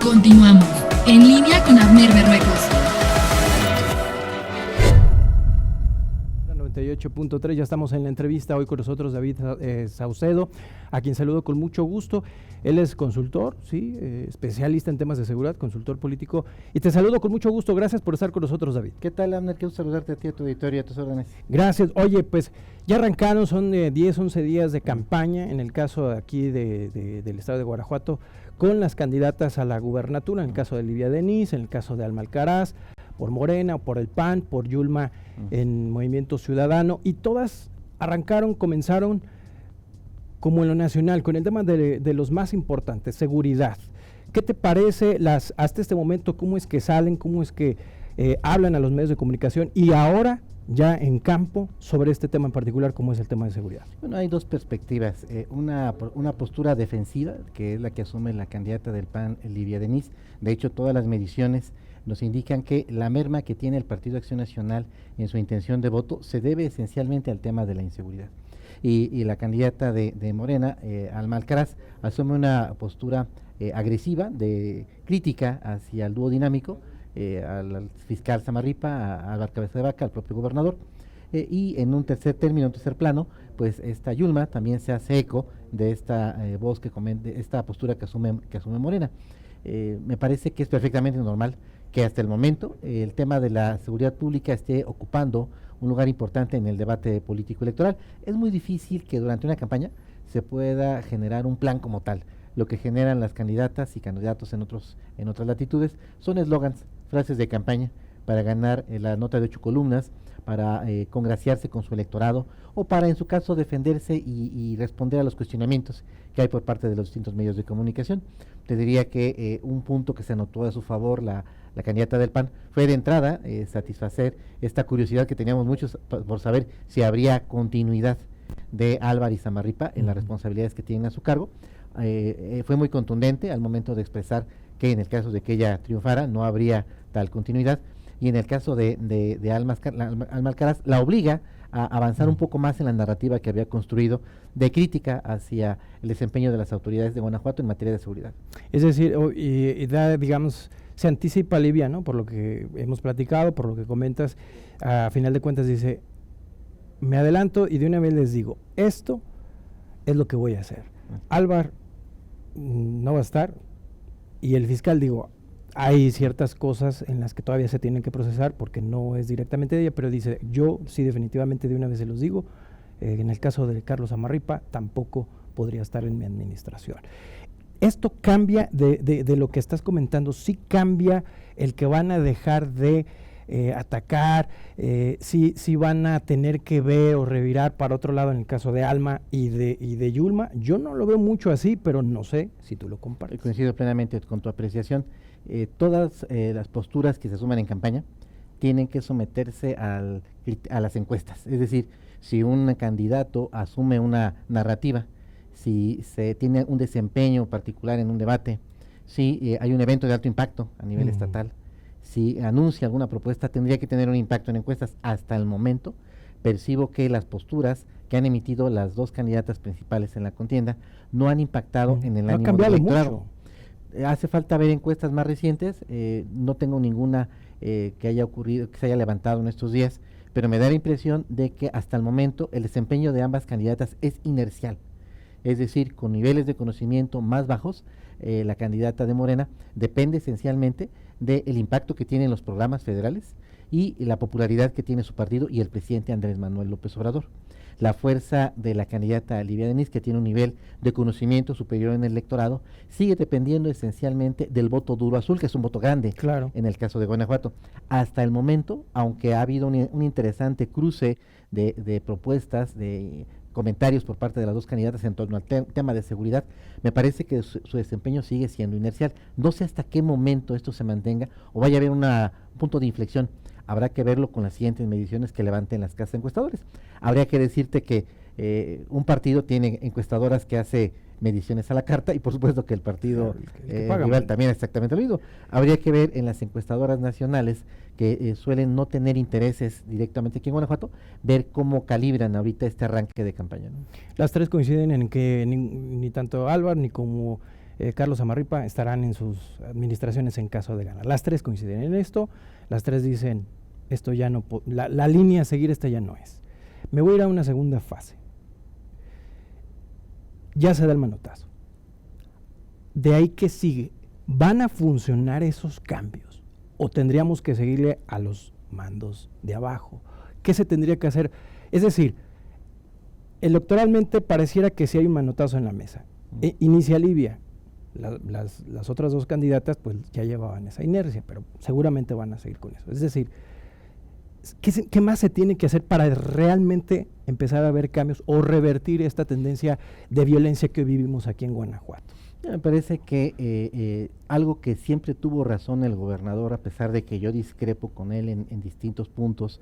Continuamos. En línea con Abner Berruecos. 98.3, ya estamos en la entrevista hoy con nosotros David Saucedo, a quien saludo con mucho gusto. Él es consultor, sí, especialista en temas de seguridad, consultor político, y te saludo con mucho gusto. Gracias por estar con nosotros, David. ¿Qué tal, Abner? Quiero saludarte a ti, a tu auditorio, a tus órdenes. Gracias. Oye, pues ya arrancaron, son 10, 11 días de campaña, en el caso de aquí del estado de Guanajuato, con las candidatas a la gubernatura, en el caso de Livia Denis, en el caso de Alma Alcaraz, por Morena, por el PAN, por Yulma en Movimiento Ciudadano, y todas comenzaron como en lo nacional, con el tema de los más importantes, seguridad. ¿Qué te parece hasta este momento, cómo es que salen, cómo es que hablan a los medios de comunicación y ahora ya en campo sobre este tema en particular, como es el tema de seguridad? Bueno, hay dos perspectivas, una postura defensiva, que es la que asume la candidata del PAN, Livia Denis. De hecho, todas las mediciones nos indican que la merma que tiene el Partido Acción Nacional en su intención de voto se debe esencialmente al tema de la inseguridad. Y la candidata de Morena, Alma Alcaraz, asume una postura agresiva, de crítica hacia el dúo dinámico, al fiscal Zamarripa, a Álvaro Cabeza de Vaca, al propio gobernador, y en un tercer plano, pues esta Yulma también se hace eco de esta voz de esta postura que asume Morena. Me parece que es perfectamente normal que hasta el momento el tema de la seguridad pública esté ocupando un lugar importante en el debate político electoral. Es muy difícil que durante una campaña se pueda generar un plan como tal. Lo que generan las candidatas y candidatos en otras latitudes son eslogans, frases de campaña para ganar la nota de 8 columnas, para congraciarse con su electorado o para, en su caso, defenderse y responder a los cuestionamientos que hay por parte de los distintos medios de comunicación. Te diría que un punto que se anotó a su favor la candidata del PAN fue de entrada satisfacer esta curiosidad que teníamos muchos por saber si habría continuidad de Álvaro y Zamarripa en las responsabilidades que tienen a su cargo. Fue muy contundente al momento de expresar que en el caso de que ella triunfara no habría tal continuidad, y en el caso de Alma Alcaraz la obliga a avanzar un poco más en la narrativa que había construido de crítica hacia el desempeño de las autoridades de Guanajuato en materia de seguridad. Es decir, digamos, se anticipa Livia, ¿no? Por lo que hemos platicado, por lo que comentas, a final de cuentas dice, me adelanto y de una vez les digo, esto es lo que voy a hacer. Álvaro no va a estar, y el fiscal, hay ciertas cosas en las que todavía se tienen que procesar porque no es directamente de ella, pero dice, yo sí definitivamente de una vez se los digo, en el caso de Carlos Zamarripa tampoco podría estar en mi administración. Esto cambia de lo que estás comentando, sí cambia el que van a dejar de atacar, sí van a tener que ver o revirar para otro lado en el caso de Alma y de Yulma. Yo no lo veo mucho así, pero no sé si tú lo compartes. Coincido plenamente con tu apreciación. Todas las posturas que se asumen en campaña tienen que someterse a las encuestas. Es decir, si un candidato asume una narrativa, si se tiene un desempeño particular en un debate, si hay un evento de alto impacto a nivel estatal, si anuncia alguna propuesta, tendría que tener un impacto en encuestas. Hasta el momento percibo que las posturas que han emitido las dos candidatas principales en la contienda no han impactado en el ánimo del electorado. Hace falta ver encuestas más recientes, no tengo ninguna que haya ocurrido, que se haya levantado en estos días, pero me da la impresión de que hasta el momento el desempeño de ambas candidatas es inercial. Es decir, con niveles de conocimiento más bajos, la candidata de Morena depende esencialmente del impacto que tienen los programas federales y la popularidad que tiene su partido y el presidente Andrés Manuel López Obrador. La fuerza de la candidata Livia Denis, que tiene un nivel de conocimiento superior en el electorado, sigue dependiendo esencialmente del voto duro azul, que es un voto grande, claro, en el caso de Guanajuato. Hasta el momento, aunque ha habido un interesante cruce de propuestas, de comentarios por parte de las dos candidatas en torno al tema de seguridad, me parece que su desempeño sigue siendo inercial. No sé hasta qué momento esto se mantenga o vaya a haber un punto de inflexión. Habrá que verlo con las siguientes mediciones que levanten las casas encuestadores. Habría que decirte que un partido tiene encuestadoras que hace mediciones a la carta y por supuesto que el partido rival también exactamente lo mismo. Habría que ver en las encuestadoras nacionales que suelen no tener intereses directamente aquí en Guanajuato, ver cómo calibran ahorita este arranque de campaña, ¿no? Las tres coinciden en que ni tanto Álvaro ni como Carlos Zamarripa estarán en sus administraciones en caso de ganar. Las tres coinciden en esto, las tres dicen, esto ya no, la línea a seguir esta ya no es. Me voy a ir a una segunda fase. Ya se da el manotazo. De ahí que sigue, ¿van a funcionar esos cambios? ¿O tendríamos que seguirle a los mandos de abajo? ¿Qué se tendría que hacer? Es decir, electoralmente pareciera que sí hay un manotazo en la mesa. Inicia Livia. Las otras dos candidatas pues ya llevaban esa inercia, pero seguramente van a seguir con eso. Es decir, ¿qué más se tiene que hacer para realmente empezar a ver cambios o revertir esta tendencia de violencia que hoy vivimos aquí en Guanajuato? Me parece que algo que siempre tuvo razón el gobernador, a pesar de que yo discrepo con él en distintos puntos,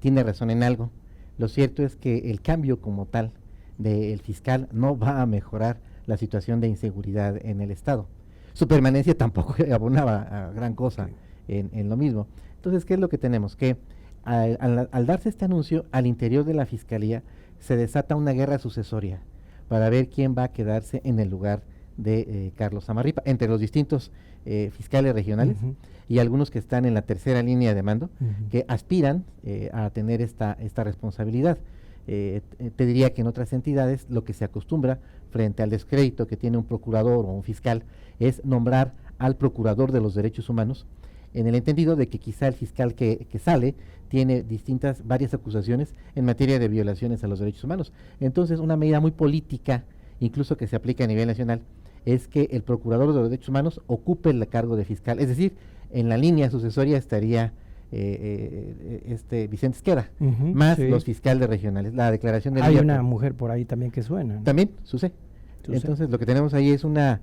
tiene razón en algo. Lo cierto es que el cambio como tal del fiscal no va a mejorar la situación de inseguridad en el Estado. Su permanencia tampoco abonaba a gran cosa en lo mismo. Entonces, ¿qué es lo que tenemos? Que al darse este anuncio, al interior de la Fiscalía se desata una guerra sucesoria para ver quién va a quedarse en el lugar de Carlos Zamarripa, entre los distintos fiscales regionales y algunos que están en la tercera línea de mando, que aspiran a tener esta responsabilidad. Te diría que en otras entidades lo que se acostumbra frente al descrédito que tiene un procurador o un fiscal es nombrar al procurador de los derechos humanos, en el entendido de que quizá el fiscal que sale tiene varias acusaciones en materia de violaciones a los derechos humanos. Entonces, una medida muy política, incluso que se aplica a nivel nacional, es que el procurador de los derechos humanos ocupe el cargo de fiscal. Es decir, en la línea sucesoria estaría Vicente Esqueda, más los fiscales regionales. La declaración del Hay una mujer por ahí también que suena, ¿no? También, Sucé. Entonces, lo que tenemos ahí es una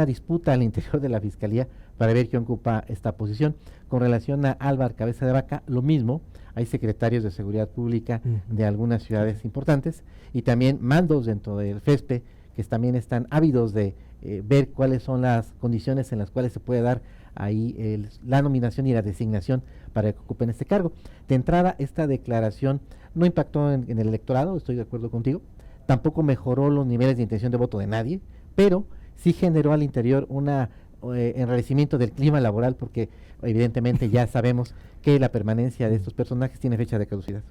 disputa al interior de la Fiscalía para ver quién ocupa esta posición. Con relación a Álvar Cabeza de Vaca, lo mismo. Hay secretarios de Seguridad Pública de algunas ciudades importantes y también mandos dentro del FESPE que también están ávidos de ver cuáles son las condiciones en las cuales se puede dar ahí la nominación y la designación para que ocupen este cargo. De entrada, esta declaración no impactó en el electorado, estoy de acuerdo contigo, tampoco mejoró los niveles de intención de voto de nadie, pero sí generó al interior una enrarecimiento del clima laboral, porque evidentemente ya sabemos que la permanencia de estos personajes tiene fecha de caducidad.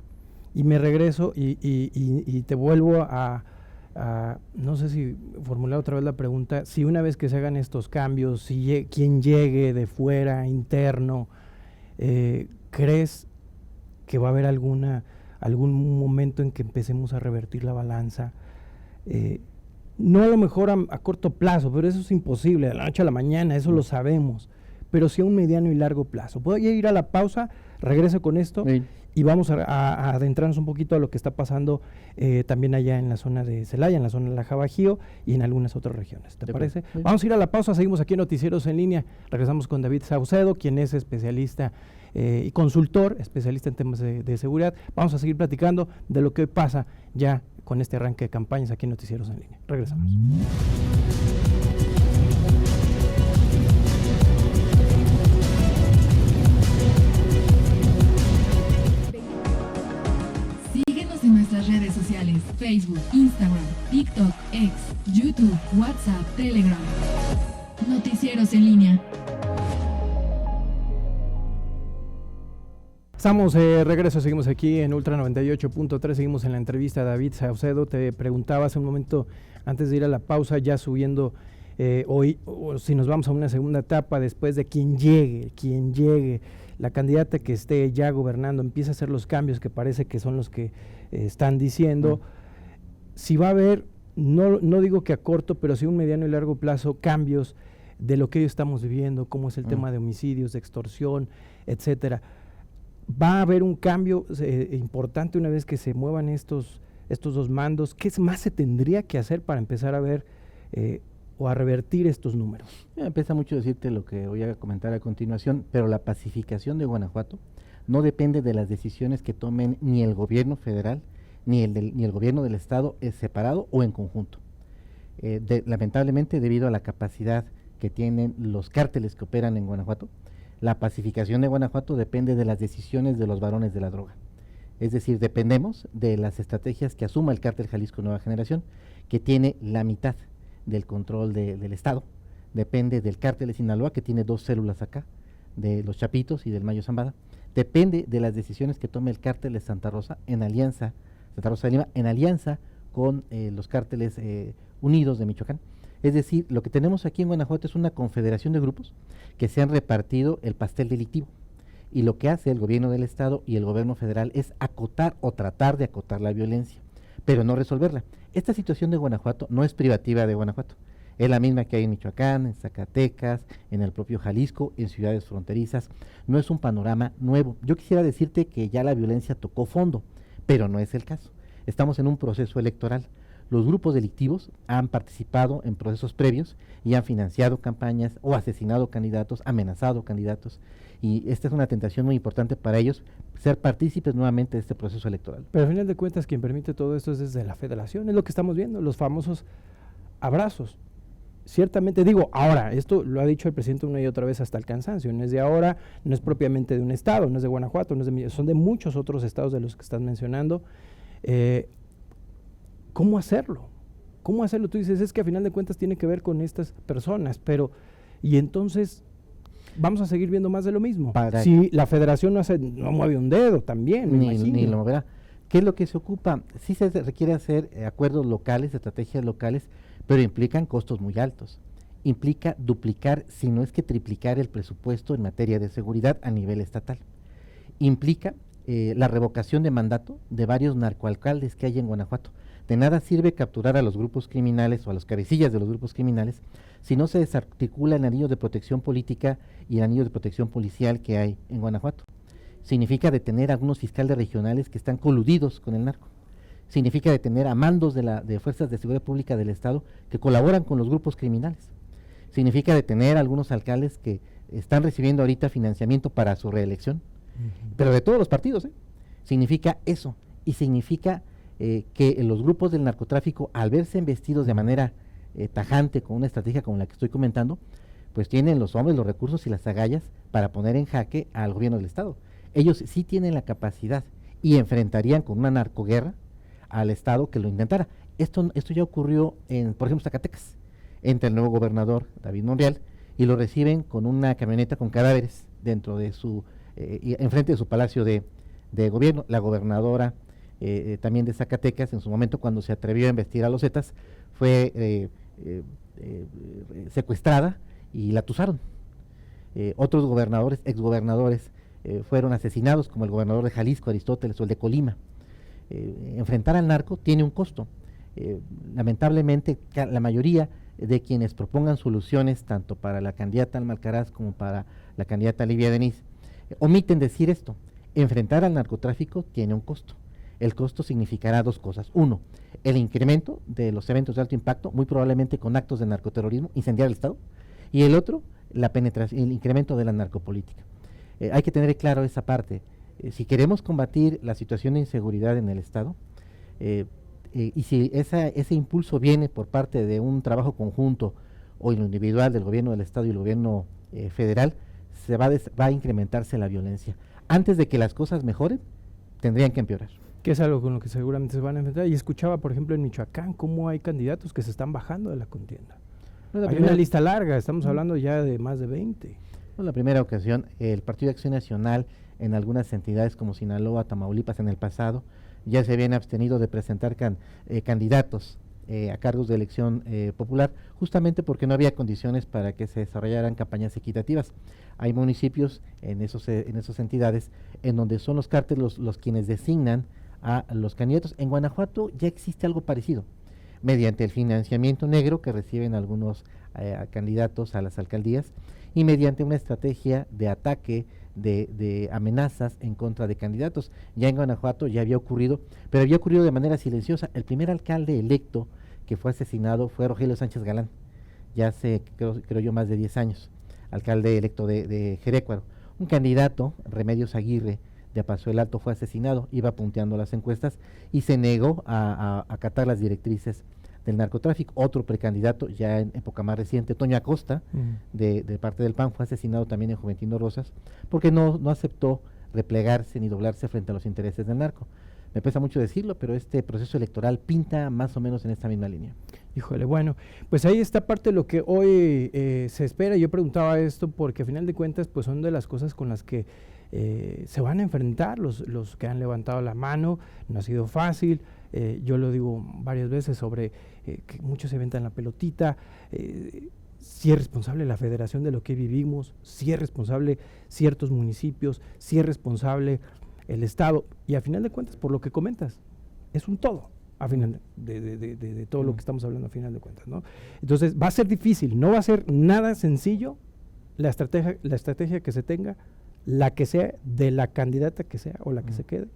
Y me regreso y te vuelvo a no sé si formular otra vez la pregunta, si una vez que se hagan estos cambios, si quien llegue de fuera, interno, ¿crees que va a haber algún momento en que empecemos a revertir la balanza? No a lo mejor a corto plazo, pero eso es imposible, de la noche a la mañana, eso lo sabemos, pero sí a un mediano y largo plazo. Puedo ir a la pausa, regreso con esto y vamos a adentrarnos un poquito a lo que está pasando también allá en la zona de Celaya, en la zona de la Bajío y en algunas otras regiones. ¿Te parece? Vamos a ir a la pausa, seguimos aquí en Noticieros en Línea, regresamos con David Saucedo, quien es especialista y consultor, especialista en temas de seguridad. Vamos a seguir platicando de lo que pasa ya con este arranque de campañas aquí en Noticieros en Línea. Regresamos. Síguenos en nuestras redes sociales: Facebook, Instagram, TikTok, X, YouTube, WhatsApp, Telegram. Noticieros en Línea. Estamos de regreso, seguimos aquí en Ultra 98.3, seguimos en la entrevista a David Saucedo. Te preguntaba hace un momento, antes de ir a la pausa, ya subiendo hoy, o si nos vamos a una segunda etapa, después de quien llegue, la candidata que esté ya gobernando, empieza a hacer los cambios que parece que son los que están diciendo. Si va a haber, no digo que a corto, pero sí un mediano y largo plazo, cambios de lo que hoy estamos viviendo, como es el tema de homicidios, de extorsión, etcétera. Va a haber un cambio importante una vez que se muevan estos dos mandos. ¿Qué más se tendría que hacer para empezar a ver o a revertir estos números? Me pesa mucho decirte lo que voy a comentar a continuación, pero la pacificación de Guanajuato no depende de las decisiones que tomen ni el gobierno federal ni el gobierno del estado separado o en conjunto. Lamentablemente, debido a la capacidad que tienen los cárteles que operan en Guanajuato, la pacificación de Guanajuato depende de las decisiones de los varones de la droga. Es decir, dependemos de las estrategias que asuma el cártel Jalisco Nueva Generación, que tiene la mitad del control del Estado, depende del cártel de Sinaloa, que tiene 2 células acá, de los Chapitos y del Mayo Zambada, depende de las decisiones que tome el cártel de Santa Rosa en alianza, Santa Rosa de Lima, en alianza con los cárteles unidos de Michoacán. Es decir, lo que tenemos aquí en Guanajuato es una confederación de grupos que se han repartido el pastel delictivo. Y lo que hace el gobierno del Estado y el gobierno federal es acotar o tratar de acotar la violencia, pero no resolverla. Esta situación de Guanajuato no es privativa de Guanajuato. Es la misma que hay en Michoacán, en Zacatecas, en el propio Jalisco, en ciudades fronterizas. No es un panorama nuevo. Yo quisiera decirte que ya la violencia tocó fondo, pero no es el caso. Estamos en un proceso electoral. Los grupos delictivos han participado en procesos previos y han financiado campañas o asesinado candidatos, amenazado candidatos, y esta es una tentación muy importante para ellos, ser partícipes nuevamente de este proceso electoral. Pero al final de cuentas quien permite todo esto es desde la federación, es lo que estamos viendo, los famosos abrazos. Ciertamente digo, ahora, esto lo ha dicho el presidente una y otra vez hasta el cansancio, no es de ahora, no es propiamente de un estado, no es de Guanajuato, no es de, son de muchos otros estados de los que estás mencionando. ¿Cómo hacerlo? ¿Cómo hacerlo? Tú dices, es que a final de cuentas tiene que ver con estas personas, pero, y entonces vamos a seguir viendo más de lo mismo. Si la federación no mueve un dedo también, ni lo moverá. ¿Qué es lo que se ocupa? Sí se requiere hacer acuerdos locales, estrategias locales, pero implican costos muy altos. Implica duplicar, si no es que triplicar el presupuesto en materia de seguridad a nivel estatal. Implica la revocación de mandato de varios narcoalcaldes que hay en Guanajuato. De nada sirve capturar a los grupos criminales o a los cabecillas de los grupos criminales si no se desarticula el anillo de protección política y el anillo de protección policial que hay en Guanajuato. Significa detener a algunos fiscales regionales que están coludidos con el narco. Significa detener a mandos de fuerzas de seguridad pública del Estado que colaboran con los grupos criminales. Significa detener a algunos alcaldes que están recibiendo ahorita financiamiento para su reelección, pero de todos los partidos. Significa eso, y significa que los grupos del narcotráfico, al verse investidos de manera tajante con una estrategia como la que estoy comentando, pues tienen los hombres, los recursos y las agallas para poner en jaque al gobierno del Estado. Ellos sí tienen la capacidad y enfrentarían con una narcoguerra al Estado que lo intentara. Esto ya ocurrió en, por ejemplo, Zacatecas, entre el nuevo gobernador David Monreal, y lo reciben con una camioneta con cadáveres dentro de su, enfrente de su palacio de gobierno. La gobernadora también de Zacatecas, en su momento cuando se atrevió a investir a los Zetas, fue secuestrada y la atusaron. Otros gobernadores, exgobernadores, fueron asesinados, como el gobernador de Jalisco, Aristóteles, o el de Colima. Enfrentar al narco tiene un costo. Lamentablemente, la mayoría de quienes propongan soluciones, tanto para la candidata Alma Alcaraz como para la candidata Livia Denis, omiten decir esto: enfrentar al narcotráfico tiene un costo. El costo significará dos cosas. Uno, el incremento de los eventos de alto impacto, muy probablemente con actos de narcoterrorismo, incendiar el Estado. Y el otro, la penetración, el incremento de la narcopolítica. Hay que tener claro esa parte. Si queremos combatir la situación de inseguridad en el Estado, y si ese impulso viene por parte de un trabajo conjunto o en lo individual del gobierno del Estado y el gobierno federal, va a incrementarse la violencia. Antes de que las cosas mejoren, tendrían que empeorar. Que es algo con lo que seguramente se van a enfrentar. Y escuchaba, por ejemplo, en Michoacán, cómo hay candidatos que se están bajando de la contienda. Hay una lista larga, estamos hablando ya de más de 20. En la primera ocasión, el Partido de Acción Nacional, en algunas entidades como Sinaloa, Tamaulipas, en el pasado, ya se habían abstenido de presentar candidatos a cargos de elección popular, justamente porque no había condiciones para que se desarrollaran campañas equitativas. Hay municipios en esas entidades en donde son los cárteles los quienes designan a los candidatos. En Guanajuato ya existe algo parecido, mediante el financiamiento negro que reciben algunos candidatos a las alcaldías y mediante una estrategia de ataque, de amenazas en contra de candidatos. Ya en Guanajuato ya había ocurrido, pero había ocurrido de manera silenciosa. El primer alcalde electo que fue asesinado fue Rogelio Sánchez Galán, ya hace, creo yo, más de 10 años, alcalde electo de Jerécuaro. Un candidato, Remedios Aguirre, de Paso del Alto, fue asesinado, iba punteando las encuestas y se negó a acatar las directrices del narcotráfico. Otro precandidato, ya en época más reciente, Toño Acosta, de parte del PAN, fue asesinado también en Juventino Rosas, porque no aceptó replegarse ni doblarse frente a los intereses del narco. me pesa mucho decirlo, pero este proceso electoral pinta más o menos en esta misma línea. Híjole, bueno, pues ahí está parte de lo que hoy se espera. Yo preguntaba esto porque a final de cuentas pues son de las cosas con las que se van a enfrentar los que han levantado la mano. No ha sido fácil, yo lo digo varias veces sobre que muchos se aventan la pelotita, si es responsable la federación de lo que vivimos, si es responsable ciertos municipios, si es responsable el Estado, y a final de cuentas, por lo que comentas, es un todo, a final de todo lo que estamos hablando a final de cuentas, ¿no? Entonces va a ser difícil, no va a ser nada sencillo la estrategia que se tenga, la que sea, de la candidata que sea o la que se quede,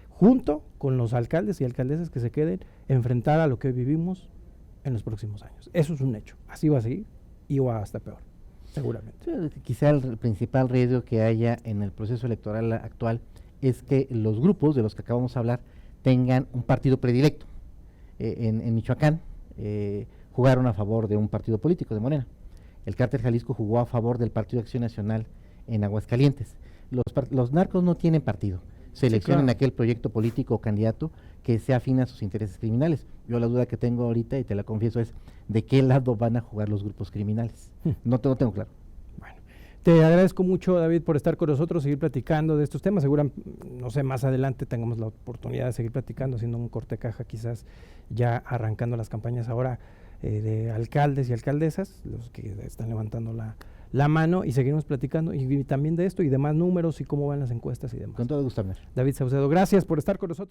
junto con los alcaldes y alcaldesas que se queden, enfrentar a lo que vivimos en los próximos años. Eso es un hecho, así va a seguir y va hasta peor, seguramente. Quizá el principal riesgo que haya en el proceso electoral actual es que los grupos de los que acabamos de hablar tengan un partido predilecto. En Michoacán jugaron a favor de un partido político, de Morena. El Cártel Jalisco jugó a favor del Partido de Acción Nacional en Aguascalientes. Los narcos no tienen partido. Seleccionen aquel proyecto político o candidato que sea afín a sus intereses criminales. Yo la duda que tengo ahorita, y te la confieso, es de qué lado van a jugar los grupos criminales. No tengo claro. Bueno, te agradezco mucho, David, por estar con nosotros, seguir platicando de estos temas. Seguramente, no sé, más adelante tengamos la oportunidad de seguir platicando, haciendo un corte de caja, quizás ya arrancando las campañas ahora de alcaldes y alcaldesas, los que están levantando la mano, y seguimos platicando y también de esto y demás números y cómo van las encuestas y demás. Con todo gusto, Abner. David Saucedo, gracias por estar con nosotros.